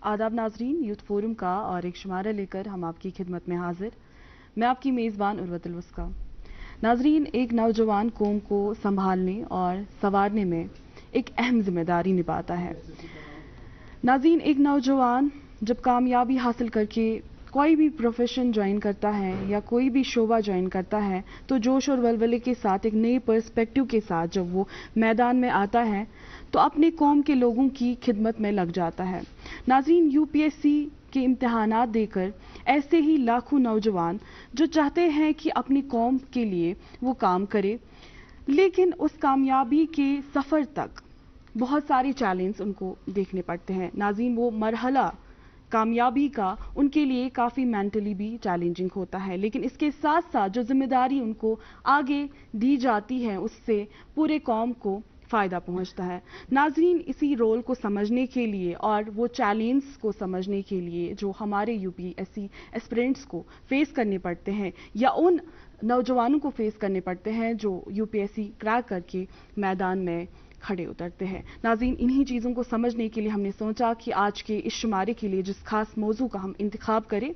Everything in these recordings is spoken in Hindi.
आदाब नाजरीन, यूथ फोरम का और एक शुमारा लेकर हम आपकी खिदमत में हाजिर। मैं आपकी मेज़बान उर्वतुल वस्का। नाजरीन, एक नौजवान कौम को संभालने और संवारने में एक अहम जिम्मेदारी निभाता है। नाज़रीन, एक नौजवान जब कामयाबी हासिल करके कोई भी प्रोफेशन ज्वाइन करता है या कोई भी शोबा ज्वाइन करता है तो जोश और वलवले के साथ, एक नई पर्सपेक्टिव के साथ जब वो मैदान में आता है तो अपने कौम के लोगों की खिदमत में लग जाता है। नाज़रीन, यूपीएससी के इम्तिहानात देकर ऐसे ही लाखों नौजवान जो चाहते हैं कि अपनी कौम के लिए वो काम करे, लेकिन उस कामयाबी के सफ़र तक बहुत सारे चैलेंज उनको देखने पड़ते हैं। नाज़रीन, वो मरहला कामयाबी का उनके लिए काफ़ी मेंटली भी चैलेंजिंग होता है, लेकिन इसके साथ साथ जो जिम्मेदारी उनको आगे दी जाती है उससे पूरे कौम को फ़ायदा पहुंचता है। नाज़रीन, इसी रोल को समझने के लिए और वो चैलेंज को समझने के लिए जो हमारे यूपीएससी एस्पिरेंट्स को फेस करने पड़ते हैं या उन नौजवानों को फेस करने पड़ते हैं जो यूपीएससी क्रैक करके मैदान में खड़े उतरते हैं। नाज़रीन, इन्हीं चीज़ों को समझने के लिए हमने सोचा कि आज के इस शुमारे के लिए जिस खास मौजू का हम इंतखाब करें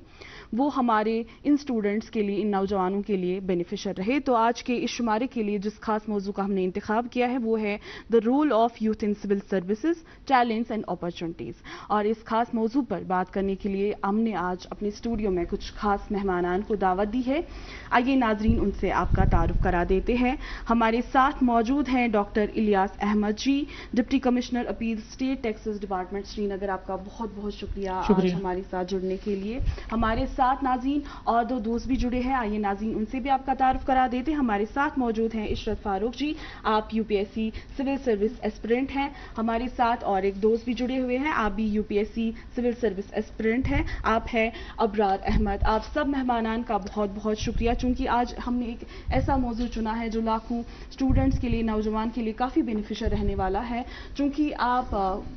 वो हमारे इन स्टूडेंट्स के लिए, इन नौजवानों के लिए बेनिफिशियल रहे। तो आज के इस शुमारे के लिए जिस खास मौजू का हमने इंतखाब किया है वो है the role of youth in civil services, talents and opportunities. और इस खास मौजू पर बात करने के लिए हमने आज अपने स्टूडियो में कुछ खास मेहमानान को दावत दी है। आइए नाज़रीन, उनसे आपका तारुफ करा देते हैं। हमारे साथ मौजूद हैं doctor Ilyas Ahmad ji, deputy commissioner appeal, state taxes department Srinagar. आपका बहुत बहुत शुक्रिया आज हमारे साथ जुड़ने के लिए। हमारे साथ नाज़रीन और दो दोस्त भी जुड़े हैं, आइए नाज़रीन उनसे भी आपका तारुफ करा देते हैं। हमारे साथ मौजूद हैं इशरत फारूक जी, आप यूपीएससी सिविल सर्विस एस्पिरेंट हैं। हमारे साथ और एक दोस्त भी जुड़े हुए हैं, आप भी यूपीएससी सिविल सर्विस एस्पिरेंट हैं, आप हैं अबरार अहमद। आप सब मेहमानान का बहुत बहुत शुक्रिया, चूँकि आज हमने एक ऐसा मौजू चुना है जो लाखों स्टूडेंट्स के लिए, नौजवान के लिए काफ़ी बेनिफिशियल रहने वाला है। चूँकि आप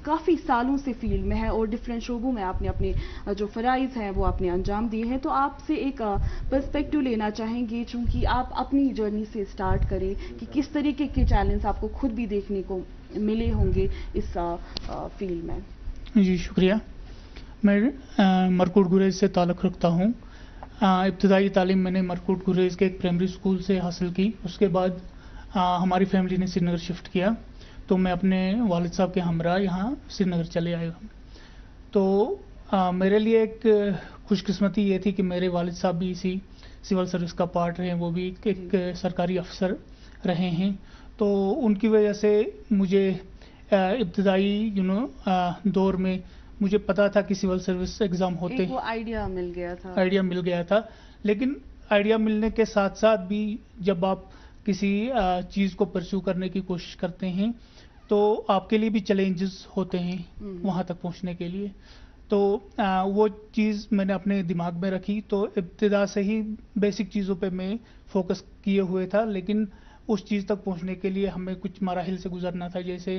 काफ़ी सालों से फील्ड में हैं और डिफरेंट शोबों में आपने अपने जो फ़राइज़ हैं वो आपने अंजाम दिए हैं, तो आपसे एक पर्सपेक्टिव लेना चाहेंगे, चूँकि आप अपनी जर्नी से स्टार्ट करें कि किस तरीके के चैलेंज आपको खुद भी देखने को मिले होंगे इस फील्ड में। जी शुक्रिया। मैं मरकूट गुरेज से ताल्लुक़ रखता हूँ। इब्तदाई तालीम मैंने मरकूट गुरेज के एक प्राइमरी स्कूल से हासिल की। उसके बाद हमारी फैमिली ने श्रीनगर शिफ्ट किया तो मैं अपने वालिद साहब के हमरा यहाँ श्रीनगर चले आया। तो मेरे लिए एक खुशकिस्मती ये थी कि मेरे वालिद साहब भी इसी सिविल सर्विस का पार्ट रहे हैं, वो भी एक सरकारी अफसर रहे हैं। तो उनकी वजह से मुझे इब्तदाई दौर में मुझे पता था कि सिविल सर्विस एग्ज़ाम होते हैं, वो आइडिया मिल गया था। लेकिन आइडिया मिलने के साथ साथ भी जब आप किसी चीज़ को परस्यू करने की कोशिश करते हैं तो आपके लिए भी चैलेंजेस होते हैं वहाँ तक पहुँचने के लिए। तो वो चीज़ मैंने अपने दिमाग में रखी। तो इब्तिदा से ही बेसिक चीज़ों पे मैं फोकस किए हुए था, लेकिन उस चीज़ तक पहुँचने के लिए हमें कुछ मराहिल से गुजरना था। जैसे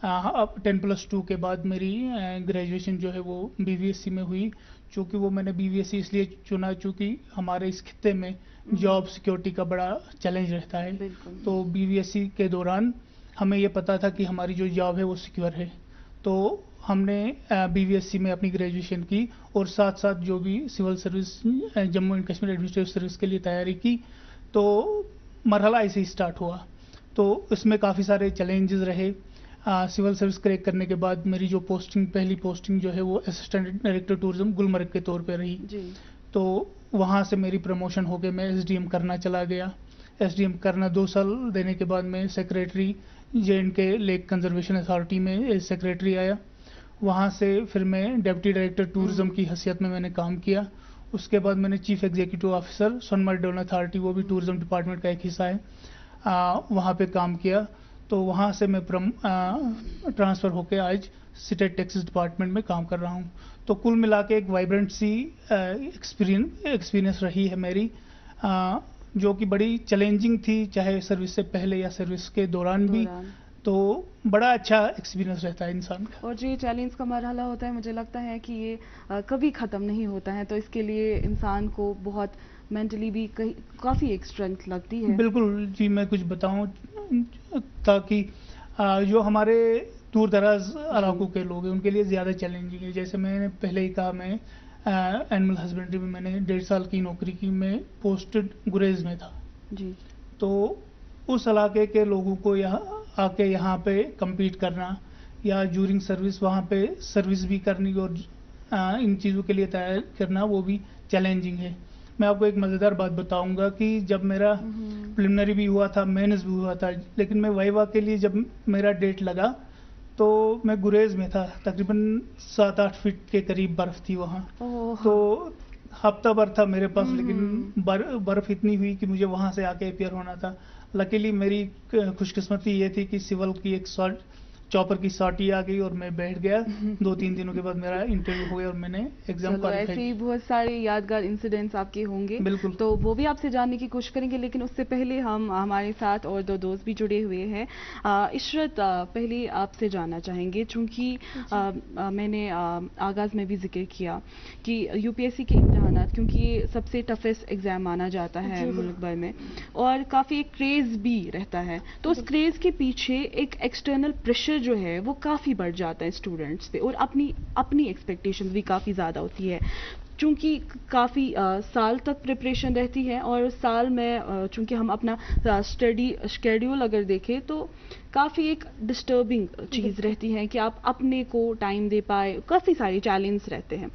अब 10+2 के बाद मेरी ग्रेजुएशन जो है वो बीवीएससी में हुई। चूँकि वो मैंने बीवीएससी इसलिए चुना चूँकि हमारे इस खित्ते में जॉब सिक्योरिटी का बड़ा चैलेंज रहता है। तो बीवीएससी के दौरान हमें ये पता था कि हमारी जो जॉब है वो सिक्योर है। तो हमने बीवीएससी में अपनी ग्रेजुएशन की और साथ साथ जो भी civil service, Jammu and Kashmir administrative service के लिए तैयारी की। तो मरहला ऐसे ही स्टार्ट हुआ। तो इसमें काफ़ी सारे चैलेंजेस रहे। सिविल सर्विस क्रैक करने के बाद मेरी जो पोस्टिंग, पहली पोस्टिंग जो है वो असिस्टेंट डायरेक्टर टूरिज्म गुलमर्ग के तौर पे रही जी। तो वहाँ से मेरी प्रमोशन होकर मैं एसडीएम करना चला गया। एसडीएम करना 2 साल देने के बाद मैं सेक्रेटरी जे&के लेक कंजर्वेशन अथॉरिटी में सेक्रेटरी आया। वहाँ से फिर मैं डिप्टी डायरेक्टर टूरिज्म की हैसियत में मैंने काम किया। उसके बाद मैंने chief executive officer Sonamarg development authority, वो भी टूरिज्म डिपार्टमेंट का एक हिस्सा है, वहाँ पे काम किया। तो वहाँ से मैं ट्रांसफ़र होकर आज स्टेट टैक्सेस डिपार्टमेंट में काम कर रहा हूँ। तो कुल मिला के एक वाइब्रेंट सी एक्सपीरियंस रही है मेरी, जो कि बड़ी चैलेंजिंग थी, चाहे सर्विस से पहले या सर्विस के दौरान भी। तो बड़ा अच्छा एक्सपीरियंस रहता है इंसान का। और जो ये चैलेंज का मरहला होता है, मुझे लगता है कि ये कभी ख़त्म नहीं होता है। तो इसके लिए इंसान को बहुत मेंटली भी काफ़ी एक स्ट्रेंथ लगती है। बिल्कुल जी, मैं कुछ बताऊं ताकि जो हमारे दूर दराज इलाकों के लोग हैं उनके लिए ज़्यादा चैलेंजिंग है। जैसे मैंने पहले ही कहा, मैं एनिमल हस्बेंड्री में मैंने 1.5 साल की नौकरी की, मैं पोस्टेड गुरेज में था जी। तो उस इलाके के लोगों को यहाँ आके यहाँ पे compete करना या ड्यूरिंग सर्विस वहाँ पे सर्विस भी करनी और इन चीज़ों के लिए तैयार करना वो भी चैलेंजिंग है। मैं आपको एक मज़ेदार बात बताऊंगा कि जब मेरा प्रिलिमिनरी भी हुआ था, मेंस भी हुआ था, लेकिन मैं वाइवा के लिए जब मेरा डेट लगा तो मैं गुरेज में था, तकरीबन 7-8 फीट के करीब बर्फ थी वहाँ। तो हफ्ता भर था मेरे पास, लेकिन बर्फ इतनी हुई कि मुझे वहाँ से आके अपियर होना था। लकीली मेरी खुशकिस्मती ये थी कि सिविल की एक चॉपर की सॉटी आ गई और मैं बैठ गया। 2-3 दिनों के बाद मेरा इंटरव्यू हो गया और मैंने एग्जाम क्वालिफाई। ऐसे ही बहुत सारे यादगार इंसिडेंट्स आपके होंगे, बिल्कुल, तो वो भी आपसे जानने की कोशिश करेंगे, लेकिन उससे पहले हमारे साथ और 2 दोस्त भी जुड़े हुए हैं। इशरत, पहले आपसे जानना चाहेंगे, चूंकि मैंने आगाज में भी जिक्र किया कि यूपीएससी के इम्तिहानात, क्योंकि ये सबसे टफेस्ट एग्जाम माना जाता है मुल्क भर में और काफ़ी एक क्रेज़ भी रहता है, तो उस क्रेज़ के पीछे एक एक्सटर्नल प्रेशर जो है वो काफ़ी बढ़ जाता है स्टूडेंट्स पे और अपनी एक्सपेक्टेशंस भी काफ़ी ज़्यादा होती है। चूँकि काफ़ी साल तक प्रिपरेशन रहती है और साल में चूँकि हम अपना स्टडी शेड्यूल अगर देखें तो काफ़ी एक डिस्टर्बिंग चीज़ रहती है कि आप अपने को टाइम दे पाए, काफ़ी सारे चैलेंज रहते हैं।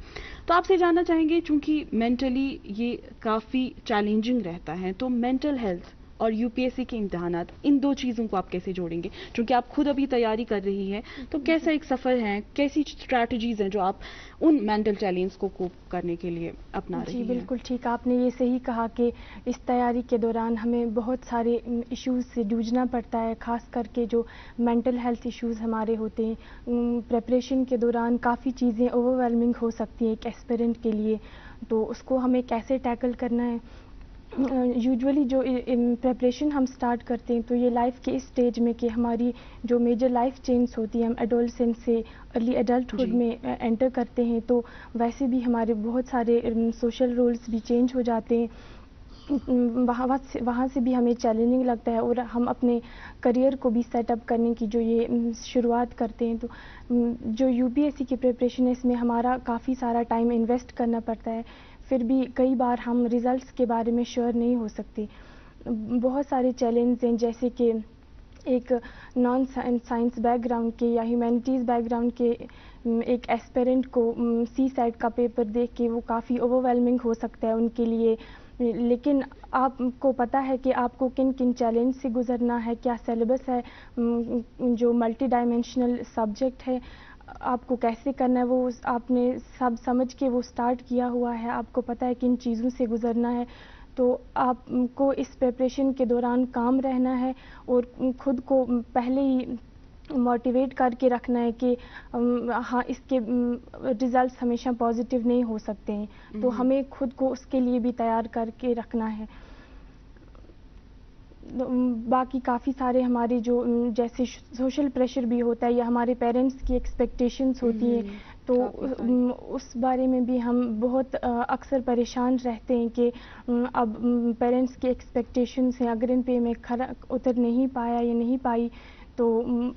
तो आपसे जानना चाहेंगे, चूँकि मेंटली ये काफ़ी चैलेंजिंग रहता है, तो मेंटल हेल्थ और यूपीएससी के इम्तिहानात, इन 2 चीज़ों को आप कैसे जोड़ेंगे? क्योंकि आप खुद अभी तैयारी कर रही हैं, तो कैसा एक सफ़र है, कैसी स्ट्रैटेजीज़ हैं जो आप उन मेंटल चैलेंज को कोप करने के लिए अपना रही हैं? जी बिल्कुल ठीक, आपने ये सही कहा कि इस तैयारी के दौरान हमें बहुत सारे इश्यूज़ से जूझना पड़ता है, ख़ास करके जो मेंटल हेल्थ इश्यूज़ हमारे होते हैं। प्रिपरेशन के दौरान काफ़ी चीज़ें ओवरवेलमिंग हो सकती हैं एक एस्पिरेंट के लिए, तो उसको हमें कैसे टैकल करना है। यूजुअली जो प्रिपरेशन हम स्टार्ट करते हैं तो ये लाइफ के इस स्टेज में कि हमारी जो मेजर लाइफ चेंज होती है, हम एडोलसेंस से अर्ली एडल्टहुड में एंटर करते हैं, तो वैसे भी हमारे बहुत सारे सोशल रोल्स भी चेंज हो जाते हैं। वहाँ से भी हमें चैलेंजिंग लगता है और हम अपने करियर को भी सेटअप करने की जो ये शुरुआत करते हैं, तो जो यूपीएससी की प्रिपरेशन है इसमें हमारा काफ़ी सारा टाइम इन्वेस्ट करना पड़ता है। फिर भी कई बार हम रिज़ल्ट्स के बारे में श्योर नहीं हो सकते। बहुत सारे चैलेंज हैं, जैसे कि एक नॉन साइंस बैकग्राउंड के या ह्यूमैनिटीज़ बैकग्राउंड के एक एस्पिरेंट को सीसैट का पेपर देख के वो काफ़ी ओवरवेलमिंग हो सकता है उनके लिए, लेकिन आपको पता है कि आपको किन किन चैलेंज से गुजरना है, क्या सिलेबस है, जो मल्टी डायमेंशनल सब्जेक्ट है, आपको कैसे करना है, वो आपने सब समझ के वो स्टार्ट किया हुआ है, आपको पता है किन चीज़ों से गुजरना है। तो आपको इस प्रिपरेशन के दौरान काम रहना है और खुद को पहले ही मोटिवेट करके रखना है कि हाँ, इसके रिज़ल्ट्स हमेशा पॉजिटिव नहीं हो सकते हैं, तो हमें खुद को उसके लिए भी तैयार करके रखना है। बाकी काफ़ी सारे हमारे जो जैसे सोशल प्रेशर भी होता है या हमारे पेरेंट्स की एक्सपेक्टेशंस होती हैं, तो उस बारे में भी हम बहुत अक्सर परेशान रहते हैं कि अब पेरेंट्स की एक्सपेक्टेशंस हैं, अगर इन पे मैं खरा उतर नहीं पाया या नहीं पाई तो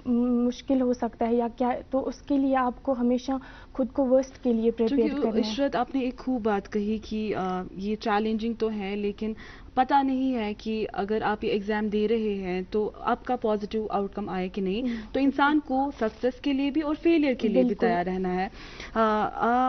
मुश्किल हो सकता है या क्या, तो उसके लिए आपको हमेशा खुद को वर्स्ट के लिए प्रिपेयर करना है। इशरत, आपने एक खूब बात कही कि ये चैलेंजिंग तो है, लेकिन पता नहीं है कि अगर आप ये एग्ज़ाम दे रहे हैं तो आपका पॉजिटिव आउटकम आए कि नहीं, तो इंसान को सक्सेस के लिए भी और फेलियर के लिए भी तैयार रहना है।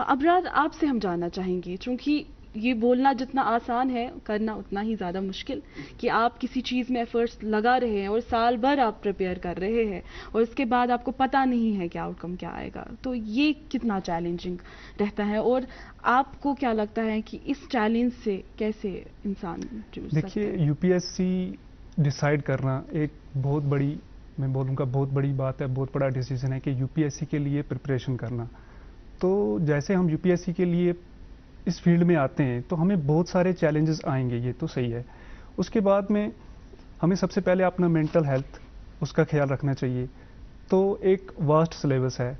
अबरार, आपसे हम जानना चाहेंगे, चूँकि ये बोलना जितना आसान है, करना उतना ही ज़्यादा मुश्किल, कि आप किसी चीज़ में एफर्ट्स लगा रहे हैं और साल भर आप प्रिपेयर कर रहे हैं और उसके बाद आपको पता नहीं है कि आउटकम क्या आएगा, तो ये कितना चैलेंजिंग रहता है और आपको क्या लगता है कि इस चैलेंज से कैसे इंसान जूझ सकता है? देखिए, यूपीएससी डिसाइड करना एक बहुत बड़ी, मैं बोलूँगा बहुत बड़ी बात है, बहुत बड़ा डिसीजन है कि यूपीएससी के लिए प्रिपरेशन करना। तो जैसे हम यूपीएससी के लिए इस फील्ड में आते हैं तो हमें बहुत सारे चैलेंजेस आएंगे, ये तो सही है। उसके बाद में हमें सबसे पहले अपना मेंटल हेल्थ, उसका ख्याल रखना चाहिए। तो एक वास्ट सिलेबस है,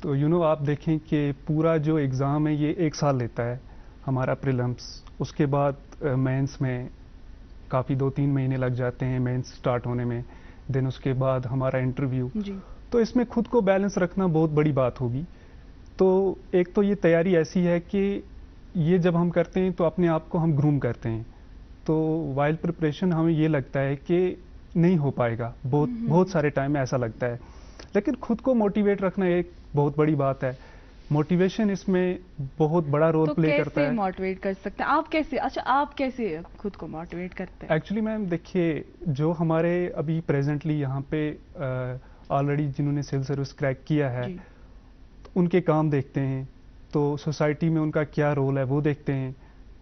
तो आप देखें कि पूरा जो एग्ज़ाम है ये 1 साल लेता है हमारा प्रीलिम्स, उसके बाद मेंस में काफ़ी 2-3 महीने लग जाते हैं मेंस स्टार्ट होने में, देन उसके बाद हमारा इंटरव्यू। तो इसमें खुद को बैलेंस रखना बहुत बड़ी बात होगी। तो एक तो ये तैयारी ऐसी है कि ये जब हम करते हैं तो अपने आप को हम ग्रूम करते हैं, तो वाइल्ड प्रिपरेशन हमें ये लगता है कि नहीं हो पाएगा, बहुत सारे टाइम में ऐसा लगता है, लेकिन खुद को मोटिवेट रखना एक बहुत बड़ी बात है। मोटिवेशन इसमें बहुत बड़ा रोल प्ले करता है। कैसे मोटिवेट कर सकते हैं आप? आप कैसे खुद को मोटिवेट करते हैं? एक्चुअली मैम देखिए, जो हमारे अभी प्रेजेंटली यहाँ पे ऑलरेडी जिन्होंने सिविल सर्विस क्रैक किया है, उनके काम देखते हैं, तो सोसाइटी में उनका क्या रोल है वो देखते हैं,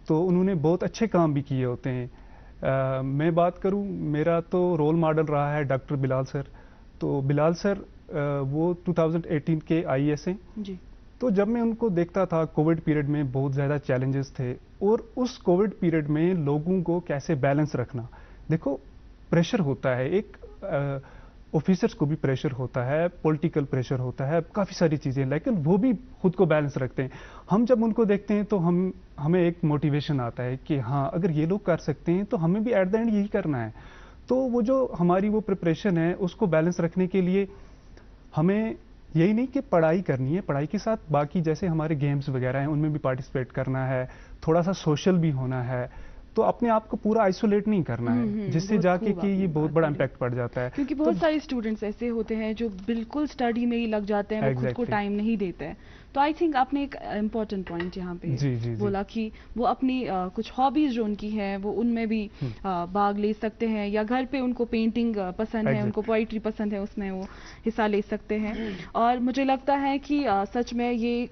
तो उन्होंने बहुत अच्छे काम भी किए होते हैं। मैं बात करूं, मेरा तो रोल मॉडल रहा है डॉक्टर बिलाल सर। तो बिलाल सर वो 2018 के आईएएस हैं जी। तो जब मैं उनको देखता था, कोविड पीरियड में बहुत ज़्यादा चैलेंजेस थे, और उस कोविड पीरियड में लोगों को कैसे बैलेंस रखना, देखो प्रेशर होता है, एक ऑफिसर्स को भी प्रेशर होता है, पॉलिटिकल प्रेशर होता है, काफ़ी सारी चीज़ें, लेकिन वो भी खुद को बैलेंस रखते हैं। हम जब उनको देखते हैं तो हमें एक मोटिवेशन आता है कि हाँ, अगर ये लोग कर सकते हैं तो हमें भी एट द एंड यही करना है। तो वो जो हमारी वो प्रिपरेशन है, उसको बैलेंस रखने के लिए हमें यही नहीं कि पढ़ाई करनी है, पढ़ाई के साथ बाकी जैसे हमारे गेम्स वगैरह हैं उनमें भी पार्टिसिपेट करना है, थोड़ा सा सोशल भी होना है, तो अपने आप को पूरा आइसोलेट नहीं करना है, जिससे जाके कि ये बहुत बड़ा इम्पैक्ट पड़ जाता है। क्योंकि बहुत सारे स्टूडेंट्स ऐसे होते हैं जो बिल्कुल स्टडी में ही लग जाते हैं, वो खुद को टाइम नहीं देते हैं। तो आई थिंक आपने एक इम्पोर्टेंट पॉइंट यहाँ पे बोला कि वो अपनी कुछ हॉबीज जो उनकी हैं वो उनमें भी भाग ले सकते हैं, या घर पे उनको पेंटिंग पसंद है, उनको पोइट्री पसंद है, उसमें वो हिस्सा ले सकते हैं। और मुझे लगता है कि सच में ये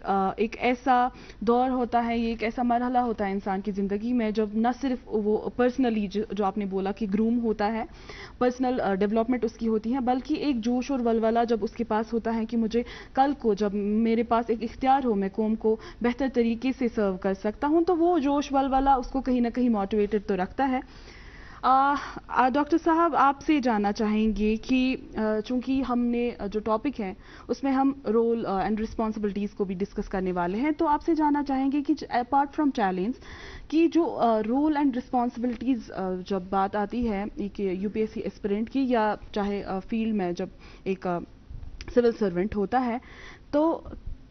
एक ऐसा दौर होता है, ये एक ऐसा मरहला होता है इंसान की ज़िंदगी में जब न सिर्फ वो पर्सनली जो आपने बोला कि ग्रूम होता है, पर्सनल डेवलपमेंट उसकी होती है, बल्कि एक जोश और वलवला जब उसके पास होता है कि मुझे कल को जब मेरे पास एक इख्तियार हो, मैं कौम को बेहतर तरीके से सर्व कर सकता हूं, तो वो जोश वलवला उसको कहीं ना कहीं मोटिवेटेड तो रखता है। डॉक्टर साहब, आपसे जानना चाहेंगे कि चूंकि हमने जो टॉपिक है उसमें हम रोल एंड रिस्पॉन्सिबिलिटीज़ को भी डिस्कस करने वाले हैं, तो आपसे जानना चाहेंगे कि अपार्ट फ्रॉम चैलेंज कि जो रोल एंड रिस्पॉन्सिबिलिटीज़ जब बात आती है एक यूपीएससी एस्पिरेंट की, या चाहे फील्ड में जब एक सिविल सर्वेंट होता है, तो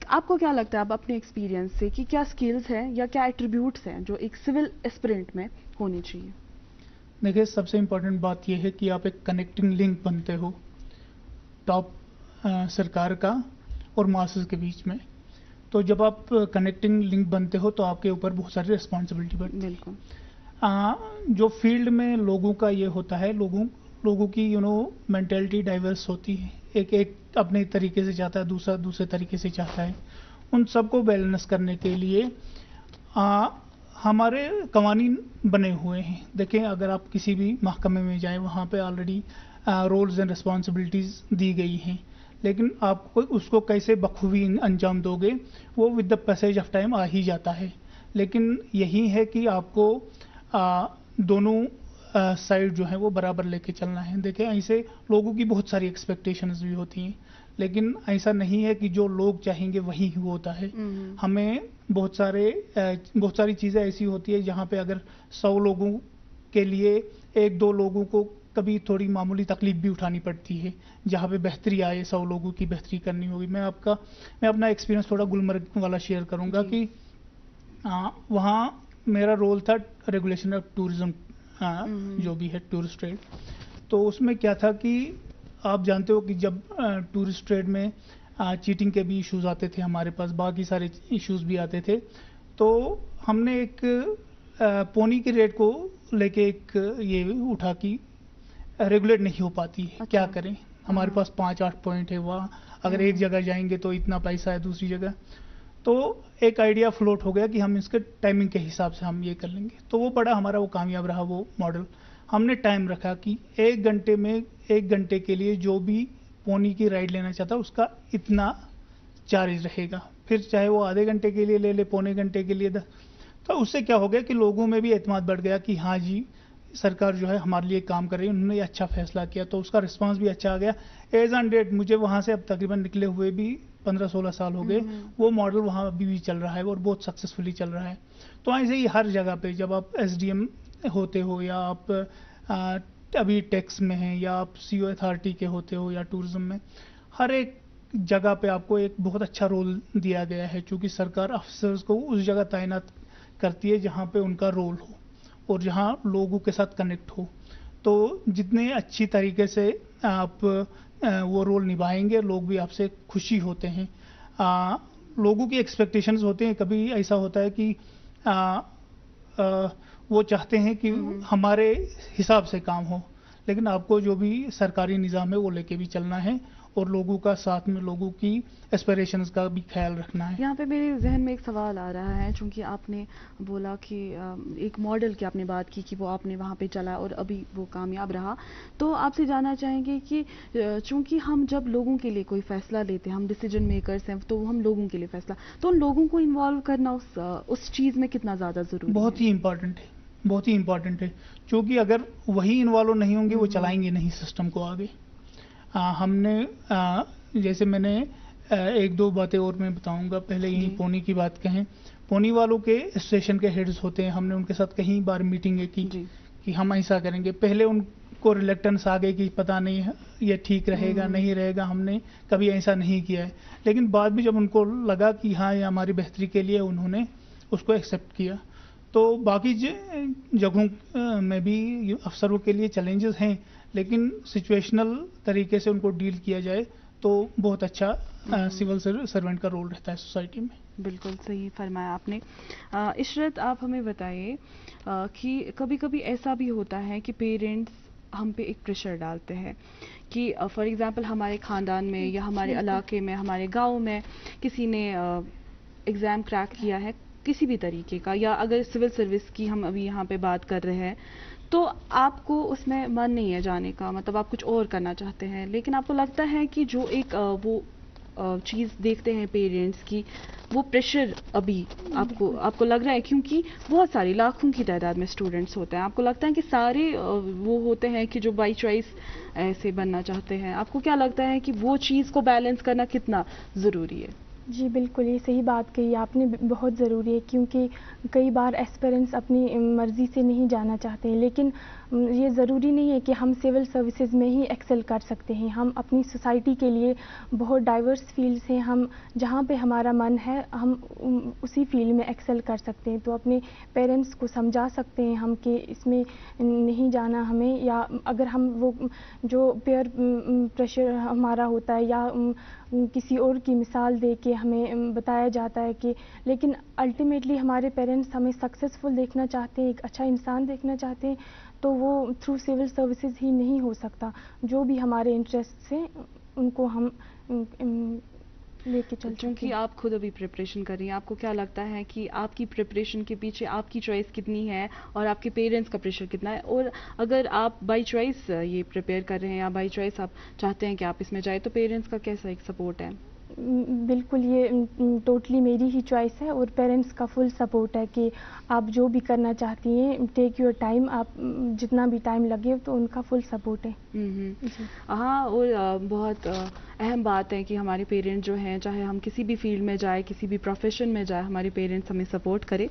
आपको क्या लगता है, आप अपने एक्सपीरियंस से, कि क्या स्किल्स हैं या क्या एट्रीब्यूट्स हैं जो एक सिविल एस्पिरेंट में होनी चाहिए? देखिए, सबसे इम्पोर्टेंट बात यह है कि आप एक कनेक्टिंग लिंक बनते हो टॉप सरकार का और मासेस के बीच में। तो जब आप कनेक्टिंग लिंक बनते हो तो आपके ऊपर बहुत सारी रिस्पॉन्सिबिलिटी बढ़ती है। बिल्कुल। जो फील्ड में लोगों का ये होता है, लोगों की मेंटेलिटी डाइवर्स होती है, एक अपने तरीके से चाहता है, दूसरा दूसरे तरीके से चाहता है। उन सबको बैलेंस करने के लिए हमारे कवानीन बने हुए हैं। देखें, अगर आप किसी भी महकमे में जाएं, वहाँ पे ऑलरेडी रोल्स एंड रिस्पॉन्सिबिलिटीज़ दी गई हैं, लेकिन आप उसको कैसे बखूबी अंजाम दोगे वो with the passage of time आ ही जाता है। लेकिन यही है कि आपको दोनों साइड जो है वो बराबर लेके चलना है। देखें, ऐसे लोगों की बहुत सारी एक्सपेक्टेशंस भी होती हैं, लेकिन ऐसा नहीं है कि जो लोग चाहेंगे वही होता है। हमें बहुत सारी चीज़ें ऐसी होती है जहाँ पे अगर 100 लोगों के लिए 1-2 लोगों को कभी थोड़ी मामूली तकलीफ भी उठानी पड़ती है, जहाँ पे बेहतरी आए, 100 लोगों की बेहतरी करनी होगी। मैं अपना एक्सपीरियंस थोड़ा गुलमर्ग वाला शेयर करूँगा कि वहाँ मेरा रोल था रेगुलेशन ऑफ टूरिज्म, जो भी है टूरिस्ट ट्रेड। तो उसमें क्या था कि आप जानते हो कि जब टूरिस्ट ट्रेड में चीटिंग के भी इश्यूज आते थे हमारे पास, बाकी सारे इश्यूज भी आते थे, तो हमने एक पोनी के रेट को लेके एक ये उठा कि रेगुलेट नहीं हो पाती है। क्या करें, हमारे पास 5-8 पॉइंट है, वहाँ अगर एक जगह जाएंगे तो इतना पैसा है, दूसरी जगह। तो एक आइडिया फ्लोट हो गया कि हम इसके टाइमिंग के हिसाब से हम ये कर लेंगे। तो वो बड़ा हमारा वो कामयाब रहा वो मॉडल। हमने टाइम रखा कि 1 घंटे में 1 घंटे के लिए जो भी पोनी की राइड लेना चाहता है उसका इतना चार्ज रहेगा, फिर चाहे वो आधे घंटे के लिए ले ले, पौने घंटे के लिए तो उससे क्या हो गया कि लोगों में भी एतमाद बढ़ गया कि हाँ जी, सरकार जो है हमारे लिए काम कर रही है, उन्होंने अच्छा फैसला किया। तो उसका रिस्पांस भी अच्छा आ गया। एज ऑन डेट मुझे वहाँ से अब तकरीबन निकले हुए भी 15-16 साल हो गए, वो मॉडल वहाँ अभी भी चल रहा है और बहुत सक्सेसफुली चल रहा है। तो ऐसे ही हर जगह पे जब आप SDM होते हो, या आप अभी टैक्स में हैं, या आप CO अथॉरिटी के होते हो, या टूरिज्म में, हर एक जगह पे आपको एक बहुत अच्छा रोल दिया गया है, क्योंकि सरकार अफसर्स को उस जगह तैनात करती है जहाँ पे उनका रोल हो और जहाँ लोगों के साथ कनेक्ट हो। तो जितने अच्छी तरीके से आप वो रोल निभाएंगे, लोग भी आपसे खुशी होते हैं। लोगों की एक्सपेक्टेशंस होते हैं, कभी ऐसा होता है कि वो चाहते हैं कि हमारे हिसाब से काम हो, लेकिन आपको जो भी सरकारी निज़ाम है वो लेके भी चलना है और लोगों का साथ में लोगों की एस्पिरेशंस का भी ख्याल रखना है। यहाँ पे मेरे जहन में एक सवाल आ रहा है, चूंकि आपने बोला कि एक मॉडल की आपने बात की कि वो आपने वहाँ पे चला और अभी वो कामयाब रहा, तो आपसे जानना चाहेंगे कि चूंकि हम जब लोगों के लिए कोई फैसला लेते हैं, हम डिसीजन मेकर्स हैं, तो हम लोगों के लिए फैसला, तो उन लोगों को इन्वॉल्व करना उस चीज़ में कितना ज़्यादा ज़रूरी है? बहुत ही इम्पोर्टेंट है, बहुत ही इम्पोर्टेंट है, क्योंकि अगर वही इन्वॉल्व नहीं होंगे वो चलाएंगे नहीं सिस्टम को आगे। हमने जैसे मैंने एक दो बातें और मैं बताऊंगा, पहले यही पोनी की बात कहें। पोनी वालों के स्टेशन के हेड्स होते हैं, हमने उनके साथ कई बार मीटिंगें की कि हम ऐसा करेंगे। पहले उनको रिलेक्टेंस आ गई कि पता नहीं ये ठीक रहेगा नहीं रहेगा, हमने कभी ऐसा नहीं किया है, लेकिन बाद में जब उनको लगा कि हाँ ये हमारी बेहतरी के लिए, उन्होंने उसको एक्सेप्ट किया। तो बाकी जगहों में भी अफसरों के लिए चैलेंजेस हैं, लेकिन सिचुएशनल तरीके से उनको डील किया जाए तो बहुत अच्छा सिविल सर्वेंट का रोल रहता है सोसाइटी में। बिल्कुल सही फरमाया आपने। इशरत, आप हमें बताइए कि कभी कभी ऐसा भी होता है कि पेरेंट्स हम पे एक प्रेशर डालते हैं कि फॉर एग्जांपल हमारे ख़ानदान में या हमारे इलाके में, हमारे गांव में किसी ने एग्ज़ाम क्रैक किया है किसी भी तरीके का, या अगर सिविल सर्विस की हम अभी यहाँ पे बात कर रहे हैं, तो आपको उसमें मन नहीं है जाने का, मतलब आप कुछ और करना चाहते हैं, लेकिन आपको लगता है कि जो एक वो चीज़ देखते हैं पेरेंट्स की, वो प्रेशर अभी आपको लग रहा है, क्योंकि बहुत सारी लाखों की तादाद में स्टूडेंट्स होते हैं, आपको लगता है कि सारे वो होते हैं कि जो बाई चॉइस ऐसे बनना चाहते हैं, आपको क्या लगता है कि वो चीज़ को बैलेंस करना कितना ज़रूरी है? जी बिल्कुल, ये सही बात कही आपने, बहुत ज़रूरी है, क्योंकि कई बार एस्पिरेंट्स अपनी मर्ज़ी से नहीं जाना चाहते हैं, लेकिन ये ज़रूरी नहीं है कि हम सिविल सर्विसेज में ही एक्सेल कर सकते हैं। हम अपनी सोसाइटी के लिए बहुत डाइवर्स फील्ड्स हैं, हम जहाँ पे हमारा मन है हम उसी फील्ड में एक्सेल कर सकते हैं। तो अपने पेरेंट्स को समझा सकते हैं हम कि इसमें नहीं जाना हमें, या अगर हम वो जो पेयर प्रेशर हमारा होता है या किसी और की मिसाल दे के हमें बताया जाता है कि, लेकिन अल्टीमेटली हमारे पेरेंट्स हमें सक्सेसफुल देखना चाहते हैं, एक अच्छा इंसान देखना चाहते हैं, तो वो थ्रू सिविल सर्विसेज ही नहीं हो सकता। जो भी हमारे इंटरेस्ट हैं उनको हम लेके चल। क्योंकि आप खुद अभी प्रिपरेशन कर रही हैं, आपको क्या लगता है कि आपकी प्रिपरेशन के पीछे आपकी चॉइस कितनी है और आपके पेरेंट्स का प्रेशर कितना है? और अगर आप बाई चॉइस ये प्रिपेयर कर रहे हैं या बाई चॉइस आप चाहते हैं कि आप इसमें जाए, तो पेरेंट्स का कैसा एक सपोर्ट है? बिल्कुल, ये टोटली मेरी ही चॉइस है और पेरेंट्स का फुल सपोर्ट है कि आप जो भी करना चाहती हैं, टेक योर टाइम, आप जितना भी टाइम लगे, तो उनका फुल सपोर्ट है। हाँ, और बहुत अहम बात है कि हमारे पेरेंट्स जो हैं, चाहे हम किसी भी फील्ड में जाए, किसी भी प्रोफेशन में जाए, हमारे पेरेंट्स हमें सपोर्ट करें।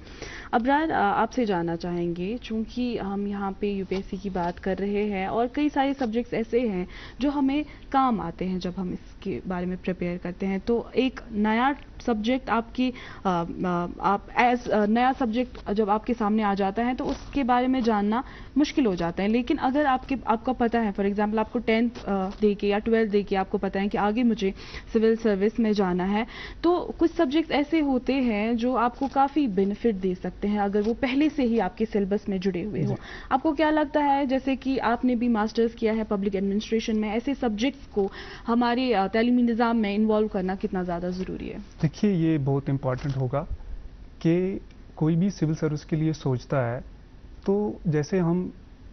अबरार, आपसे जानना चाहेंगे, चूँकि हम यहाँ पे यूपीएससी की बात कर रहे हैं और कई सारे सब्जेक्ट्स ऐसे हैं जो हमें काम आते हैं जब हम इसके बारे में प्रिपेयर करते हैं, तो एक नया सब्जेक्ट आपकी आप एज नया सब्जेक्ट जब आपके सामने आ जाता है तो उसके बारे में जानना मुश्किल हो जाता है। लेकिन अगर आपको पता है, फॉर एग्जांपल आपको 10th दे के या 12th दे के आपको पता है कि आगे मुझे सिविल सर्विस में जाना है, तो कुछ सब्जेक्ट्स ऐसे होते हैं जो आपको काफ़ी बेनिफिट दे सकते हैं अगर वो पहले से ही आपके सिलेबस में जुड़े हुए हो। आपको क्या लगता है, जैसे कि आपने भी मास्टर्स किया है पब्लिक एडमिनिस्ट्रेशन में, ऐसे सब्जेक्ट्स को हमारे तालीमी निज़ाम में इन्वॉल्व करना कितना ज़्यादा ज़रूरी है? देखिए, ये बहुत इम्पॉर्टेंट होगा कि कोई भी सिविल सर्विस के लिए सोचता है, तो जैसे हम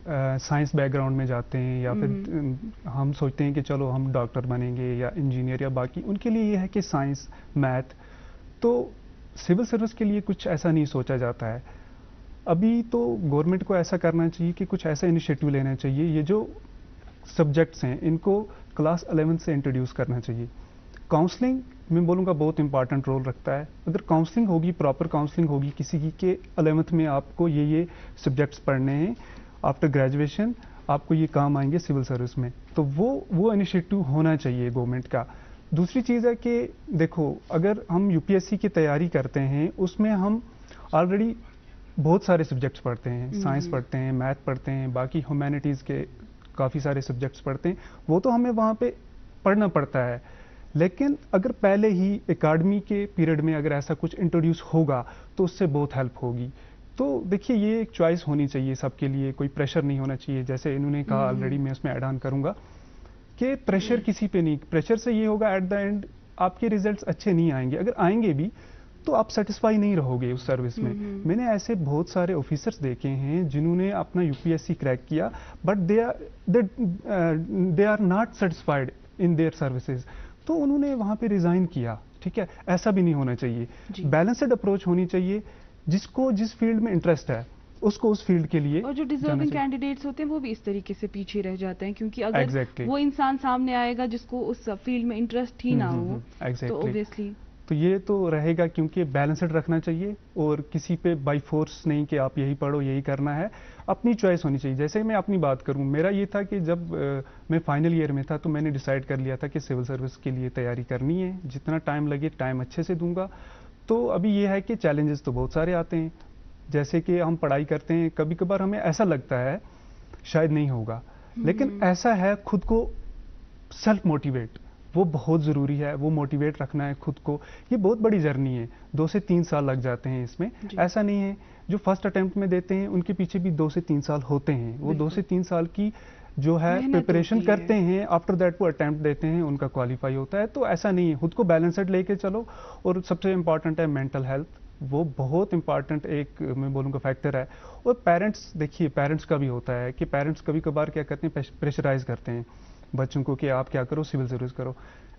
साइंस बैकग्राउंड में जाते हैं या फिर हम सोचते हैं कि चलो हम डॉक्टर बनेंगे या इंजीनियर या बाकी, उनके लिए ये है कि साइंस मैथ, तो सिविल सर्विस के लिए कुछ ऐसा नहीं सोचा जाता है। अभी तो गवर्नमेंट को ऐसा करना चाहिए कि कुछ ऐसा इनिशिएटिव लेना चाहिए, ये जो सब्जेक्ट्स हैं इनको क्लास 11 से इंट्रोड्यूस करना चाहिए। काउंसलिंग मैं बोलूँगा बहुत इंपॉर्टेंट रोल रखता है। अगर काउंसलिंग होगी, प्रॉपर काउंसलिंग होगी किसी की के 11th में आपको ये सब्जेक्ट्स पढ़ने हैं, आफ्टर ग्रेजुएशन आपको ये काम आएंगे सिविल सर्विस में, तो वो इनिशिएटिव होना चाहिए गवर्नमेंट का। दूसरी चीज़ है कि देखो, अगर हम यूपीएससी की तैयारी करते हैं उसमें हम ऑलरेडी बहुत सारे सब्जेक्ट्स पढ़ते हैं, साइंस पढ़ते हैं, मैथ पढ़ते हैं, बाकी ह्यूमैनिटीज़ के काफ़ी सारे सब्जेक्ट्स पढ़ते हैं, वो तो हमें वहाँ पे पढ़ना पड़ता है। लेकिन अगर पहले ही एकेडमी के पीरियड में अगर ऐसा कुछ इंट्रोड्यूस होगा तो उससे बहुत हेल्प होगी। तो देखिए, ये एक चॉइस होनी चाहिए सबके लिए, कोई प्रेशर नहीं होना चाहिए। जैसे इन्होंने कहा ऑलरेडी, मैं उसमें ऐड ऑन करूँगा कि प्रेशर किसी पे नहीं, प्रेशर से ये होगा एट द एंड आपके रिजल्ट्स अच्छे नहीं आएंगे। अगर आएंगे भी तो आप सेटिस्फाई नहीं रहोगे उस सर्विस में। मैंने ऐसे बहुत सारे ऑफिसर्स देखे हैं जिन्होंने अपना यूपीएससी क्रैक किया, but they are not satisfied in their services, तो उन्होंने वहाँ पे रिजाइन किया। ठीक है, ऐसा भी नहीं होना चाहिए। बैलेंस्ड अप्रोच होनी चाहिए, जिसको जिस फील्ड में इंटरेस्ट है उसको उस फील्ड के लिए। और जो डिजर्विंग कैंडिडेट्स होते हैं वो भी इस तरीके से पीछे रह जाते हैं, क्योंकि अगर वो इंसान सामने आएगा जिसको उस फील्ड में इंटरेस्ट ही ना हो तो ऑब्वियसली तो ये तो रहेगा, क्योंकि बैलेंस्ड रखना चाहिए और किसी पे बाय फोर्स नहीं कि आप यही पढ़ो यही करना है, अपनी चॉइस होनी चाहिए। जैसे मैं अपनी बात करूं, मेरा ये था कि जब मैं फाइनल ईयर में था तो मैंने डिसाइड कर लिया था कि सिविल सर्विस के लिए तैयारी करनी है, जितना टाइम लगे टाइम अच्छे से दूंगा। तो अभी ये है कि चैलेंजेस तो बहुत सारे आते हैं, जैसे कि हम पढ़ाई करते हैं, कभी कभार हमें ऐसा लगता है शायद नहीं होगा, लेकिन ऐसा है खुद को सेल्फ मोटिवेट, वो बहुत ज़रूरी है, वो मोटिवेट रखना है खुद को। ये बहुत बड़ी जर्नी है, 2 से 3 साल लग जाते हैं इसमें। ऐसा नहीं है जो फर्स्ट अटेम्प्ट में देते हैं उनके पीछे भी 2 से 3 साल होते हैं। वो 2 से 3 साल की जो है प्रिपरेशन करते हैं, आफ्टर दैट वो अटेम्प्ट देते हैं, उनका क्वालिफाई होता है। तो ऐसा नहीं है, खुद को बैलेंस्ड लेके चलो। और सबसे इम्पॉर्टेंट है मेंटल हेल्थ, वो बहुत इंपॉर्टेंट एक मैं बोलूँगा फैक्टर है। और पेरेंट्स, देखिए पेरेंट्स का भी होता है कि पेरेंट्स कभी कभार क्या करते हैं, प्रेशराइज करते हैं बच्चों को कि आप क्या करो, सिविल सर्विस करो।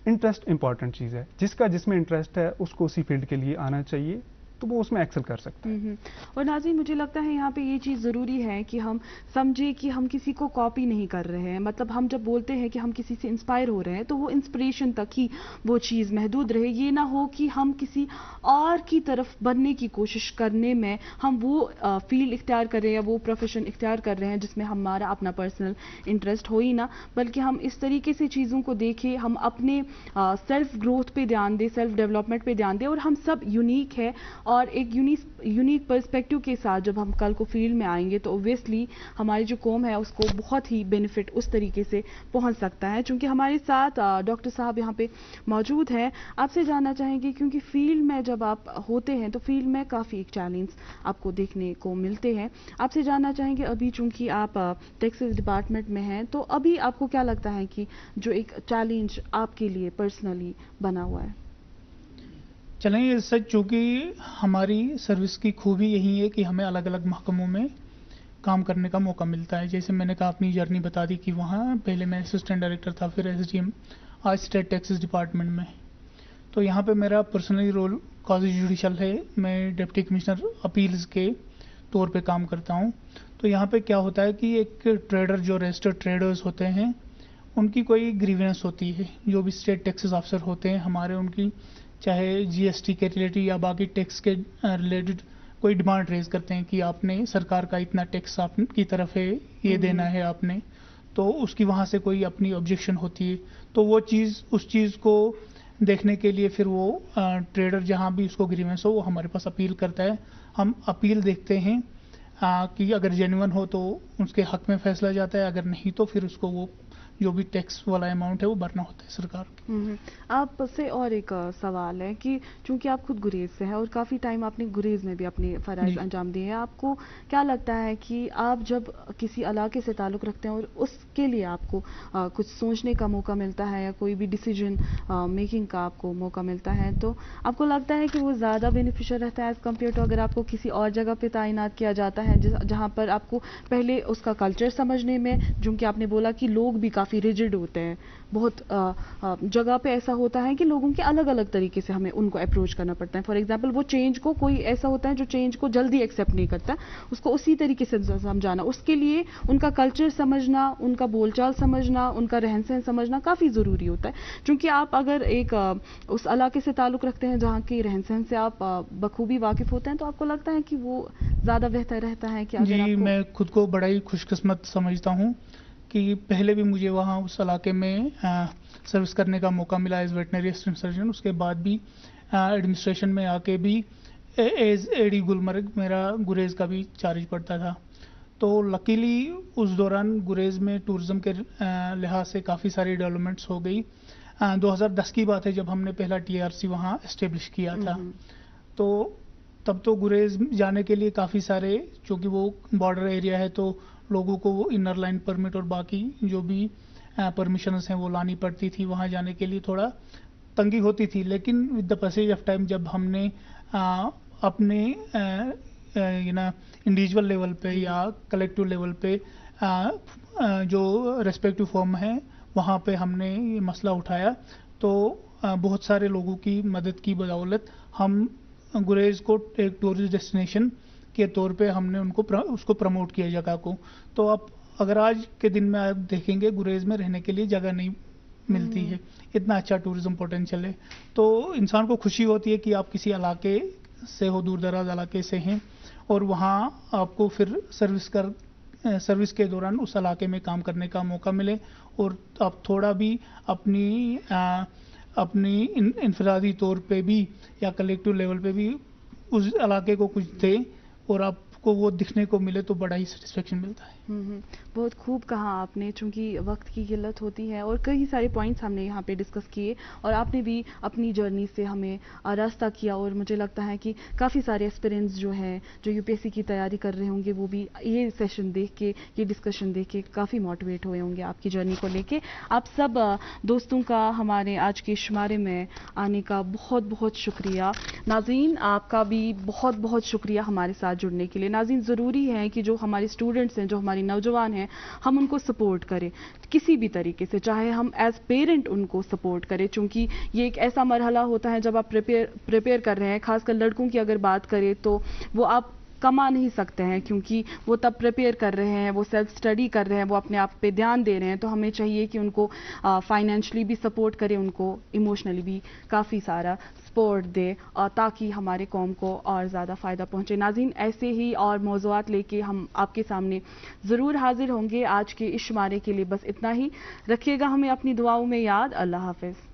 इंटरेस्ट इंपॉर्टेंट चीज़ है, जिसका जिसमें इंटरेस्ट है उसको उसी फील्ड के लिए आना चाहिए, तो वो उसमें एक्सेल कर सकता है। और नाज़रीन, मुझे लगता है यहाँ पे ये चीज़ ज़रूरी है कि हम समझे कि हम किसी को कॉपी नहीं कर रहे हैं। मतलब हम जब बोलते हैं कि हम किसी से इंस्पायर हो रहे हैं तो वो इंस्पिरेशन तक ही वो चीज़ महदूद रहे। ये ना हो कि हम किसी और की तरफ बनने की कोशिश करने में हम वो फील्ड इख्तियार कर रहे हैं या वो प्रोफेशन इख्तियार कर रहे हैं जिसमें हमारा अपना पर्सनल इंटरेस्ट हो ही ना, बल्कि हम इस तरीके से चीज़ों को देखें, हम अपने सेल्फ ग्रोथ पे ध्यान दें, सेल्फ डेवलपमेंट पे ध्यान दें। और हम सब यूनिक है और एक यूनिक पर्सपेक्टिव के साथ जब हम कल को फील्ड में आएंगे तो ऑब्वियसली हमारी जो कौम है उसको बहुत ही बेनिफिट उस तरीके से पहुंच सकता है। चूंकि हमारे साथ डॉक्टर साहब यहाँ पे मौजूद हैं, आपसे जानना चाहेंगे, क्योंकि फील्ड में जब आप होते हैं तो फील्ड में काफ़ी एक चैलेंज आपको देखने को मिलते हैं। आपसे जानना चाहेंगे, अभी चूंकि आप टैक्सेस डिपार्टमेंट में हैं, तो अभी आपको क्या लगता है कि जो एक चैलेंज आपके लिए पर्सनली बना हुआ है? चलें, सच चूँकि हमारी सर्विस की खूबी यही है कि हमें अलग अलग महकमों में काम करने का मौका मिलता है। जैसे मैंने कहा, अपनी जर्नी बता दी कि वहाँ पहले मैं असिस्टेंट डायरेक्टर था, फिर एसडीएम, आज स्टेट टैक्सेस डिपार्टमेंट में। तो यहाँ पे मेरा पर्सनली रोल क्वाज़ी जुडिशल है, मैं डिप्टी कमिश्नर अपील्स के तौर पे काम करता हूँ। तो यहाँ पे क्या होता है कि एक ट्रेडर, जो रजिस्टर्ड ट्रेडर्स होते हैं, उनकी कोई ग्रीवेंस होती है, जो भी स्टेट टैक्सेस ऑफिसर होते हैं हमारे, उनकी चाहे जीएसटी के रिलेटेड या बाकी टैक्स के रिलेटेड कोई डिमांड रेज करते हैं कि आपने सरकार का इतना टैक्स आपकी तरफ है, ये देना है आपने, तो उसकी वहाँ से कोई अपनी ऑब्जेक्शन होती है। तो वो चीज़, उस चीज़ को देखने के लिए फिर वो ट्रेडर जहाँ भी उसको ग्रीवेंस हो वो हमारे पास अपील करता है। हम अपील देखते हैं कि अगर जेन्युइन हो तो उसके हक में फैसला जाता है, अगर नहीं तो फिर उसको वो जो भी टैक्स वाला अमाउंट है वो भरना होता है सरकार को। आपसे और एक सवाल है कि चूंकि आप खुद गुरेज से हैं और काफ़ी टाइम आपने गुरेज में भी अपने फ़राइज़ अंजाम दिए हैं, आपको क्या लगता है कि आप जब किसी इलाके से ताल्लुक़ रखते हैं और उसके लिए आपको कुछ सोचने का मौका मिलता है या कोई भी डिसीजन मेकिंग का आपको मौका मिलता है, तो आपको लगता है कि वो ज़्यादा बेनिफिशियल रहता है एज़ कम्पेयर टू अगर आपको किसी और जगह पर तैनात किया जाता है जहाँ पर आपको पहले उसका कल्चर समझने में, चूँकि आपने बोला कि लोग भी काफ़ी रिजिड होते हैं, बहुत जगह पे ऐसा होता है कि लोगों के अलग अलग तरीके से हमें उनको अप्रोच करना पड़ता है। फॉर एग्जांपल, वो चेंज को, कोई ऐसा होता है जो चेंज को जल्दी एक्सेप्ट नहीं करता, उसको उसी तरीके से समझाना, उसके लिए उनका कल्चर समझना, उनका बोलचाल समझना, उनका रहन सहन समझना काफ़ी ज़रूरी होता है। क्योंकि आप अगर एक उस इलाके से ताल्लुक़ रखते हैं जहाँ के रहन सहन से आप बखूबी वाकिफ़ होते हैं, तो आपको लगता है कि वो ज़्यादा बेहतर रहता है कि अगर जी, मैं खुद को बड़ा ही खुशकिस्मत समझता हूँ कि पहले भी मुझे वहाँ उस इलाके में सर्विस करने का मौका मिला एज वेटनरी असिस्टेंट सर्जन। उसके बाद भी एडमिनिस्ट्रेशन में आके भी एज एडी गुलमर्ग मेरा गुरेज का भी चार्ज पड़ता था। तो लकीली उस दौरान गुरेज में टूरिज्म के लिहाज से काफ़ी सारी डेवलपमेंट्स हो गई। 2010 की बात है जब हमने पहला TRC वहाँ एस्टेब्लिश किया था। तो तब तो गुरेज जाने के लिए काफ़ी सारे, चूँकि वो बॉर्डर एरिया है तो लोगों को वो इनर लाइन परमिट और बाकी जो भी परमिशंस हैं वो लानी पड़ती थी। वहाँ जाने के लिए थोड़ा तंगी होती थी, लेकिन with the passage of time जब हमने अपने इंडिविजुअल लेवल पे या कलेक्टिव लेवल पे जो रेस्पेक्टिव फॉर्म है वहाँ पे हमने ये मसला उठाया, तो बहुत सारे लोगों की मदद की बदौलत हम गुरेज को एक टूरिस्ट डेस्टिनेशन के तौर पे हमने उसको प्रमोट किया जगह को। तो अब अगर आज के दिन में आप देखेंगे गुरेज में रहने के लिए जगह नहीं मिलती है, इतना अच्छा टूरिज्म पोटेंशियल है। तो इंसान को खुशी होती है कि आप किसी इलाके से हो, दूर दराज इलाके से हैं, और वहाँ आपको फिर सर्विस के दौरान उस इलाके में काम करने का मौका मिले और आप थोड़ा भी अपनी इनफरादी तौर पे भी या कलेक्टिव लेवल पे भी उस इलाके को कुछ दे और आपको वो दिखने को मिले तो बड़ा ही सेटिस्फेक्शन मिलता है। बहुत खूब कहा आपने, चूंकि वक्त की किल्लत होती है और कई सारे पॉइंट्स हमने यहाँ पे डिस्कस किए और आपने भी अपनी जर्नी से हमें रास्ता किया, और मुझे लगता है कि काफ़ी सारे एस्पिरेंट्स जो हैं जो UPSC की तैयारी कर रहे होंगे वो भी ये सेशन देख के, ये डिस्कशन देख के काफ़ी मोटिवेट हुए होंगे आपकी जर्नी को लेके। आप सब दोस्तों का हमारे आज के शुमारे में आने का बहुत बहुत शुक्रिया। नाज़रीन, आपका भी बहुत बहुत शुक्रिया हमारे साथ जुड़ने के लिए। नाज़रीन, ज़रूरी है कि जो हमारे स्टूडेंट्स हैं, जो हमारे नौजवान हैं, हम उनको सपोर्ट करें किसी भी तरीके से, चाहे हम एज पेरेंट उनको सपोर्ट करें, क्योंकि ये एक ऐसा मरहला होता है जब आप प्रिपेयर कर रहे हैं। खासकर लड़कों की अगर बात करें तो वो आप कमा नहीं सकते हैं, क्योंकि वो तब प्रिपेयर कर रहे हैं, वो सेल्फ स्टडी कर रहे हैं, वो अपने आप पे ध्यान दे रहे हैं। तो हमें चाहिए कि उनको फाइनेंशियली भी सपोर्ट करें, उनको इमोशनली भी काफ़ी सारा सपोर्ट दे, ताकि हमारे कौम को और ज़्यादा फ़ायदा पहुँचे। नाज़रीन, ऐसे ही और मौज़ूआत लेके हम आपके सामने ज़रूर हाजिर होंगे। आज के इस शुमारे के लिए बस इतना ही। रखिएगा हमें अपनी दुआओं में याद। अल्लाह हाफ़िज़।